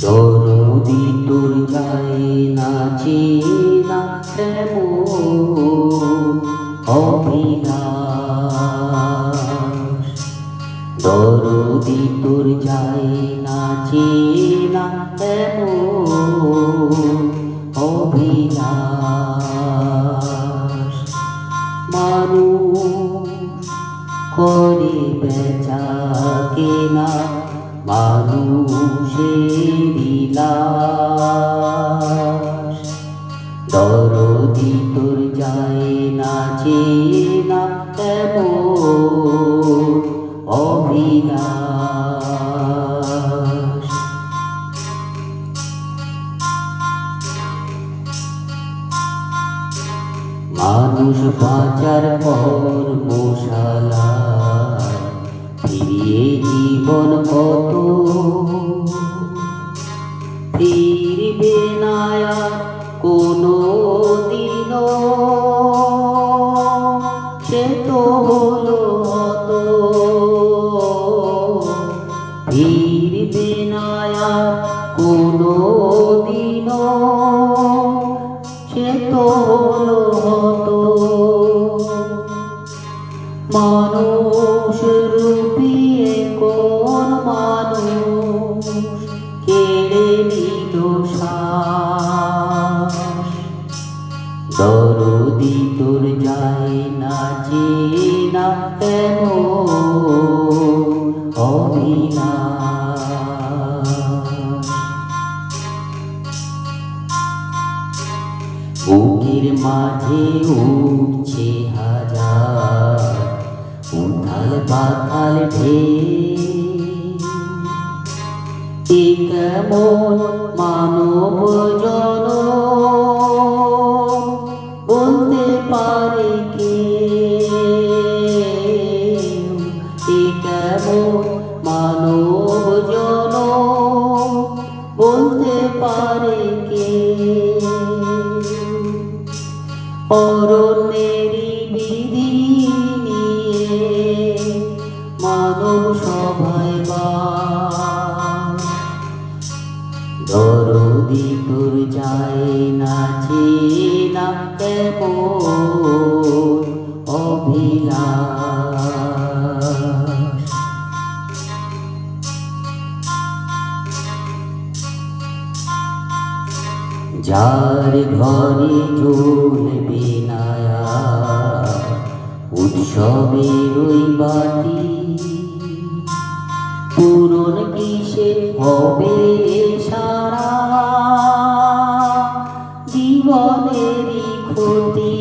দরদি তোর যায় না চেনা এমন অভিলাষ। দরদি তোর যায় না চেনা এমন অভিলাষ। মানুষ করে বেচা কেনা মানুষেরই লাশ। দরদি তোর যায় না চেনা এমন অভিলাষ। মানুষ বাঁচার পর মশালায় ফিরিয়ে জীবন কত ফিরবে না আর কোনো দিনও, সে তো হলো হত। ফিরবে না আর কোনো দিনও, সে তো হলো হত। মানুষ রূপিয়ে কোন মানুষ কেড়ে নিল শ্বাস। দরদি তোর যায় না চেনা এমন অভিলাষ। বুকের মাঝে উঠছে হাজার উথাল পাথাল ঢেউ। এ কেমন মানব জনম বলতে পারে কে? এ কেমন মানব জনম বলতে পারে কে? অরণ্যেরই বিধি নিয়ে মানব সভায় বাস। দরদি তোর যায় না চেনা এমন অভিলাষ। যার ঘরে জ্বলবে না উৎসবের ওই বাতি, পূরণ কিসে হবে সারা জীবনেরই ক্ষতি?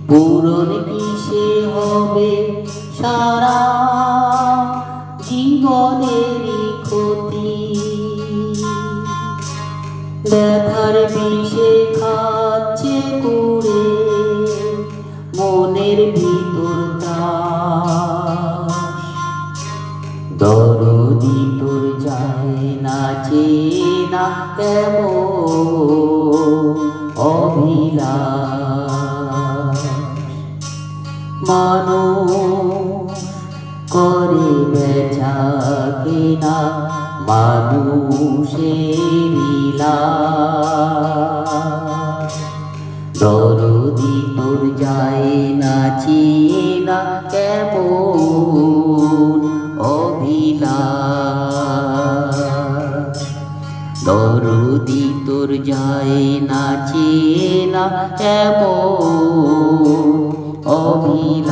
পূরণ কিসে হবে সারা জীবনেরই ক্ষতি? ব্যথার বিষে খাচ্ছে কুড়ে মনের ভিতর ত্রাস। দরদি তোর যায় না চেনা এমন অভিলাষ। মানুষ করে বেচা কেনা মানুষেরই লাশ। দরদি তোর যায় না চেনা কেমন অভিলাষ। দরদি তোর যায় না চেনা কেমন অভিলাষ।